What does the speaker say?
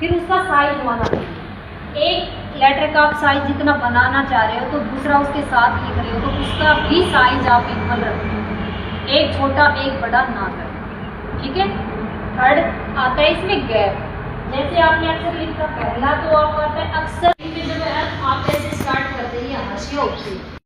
फिर उसका साइज होना चाहिए। एक लेटर का आप साइज जितना बनाना चाह रहे हो तो दूसरा उसके साथ लिख रहे हो तो उसका भी साइज आप इक्वल रखें, एक छोटा एक बड़ा ना करें। ठीक है। थर्ड आता है इसमें गैप। जैसे आपने अक्षर लिखा पहला तो आप आता है अक्षर जब आप ऐसे स्टार्ट करते हैं हाशिया होती है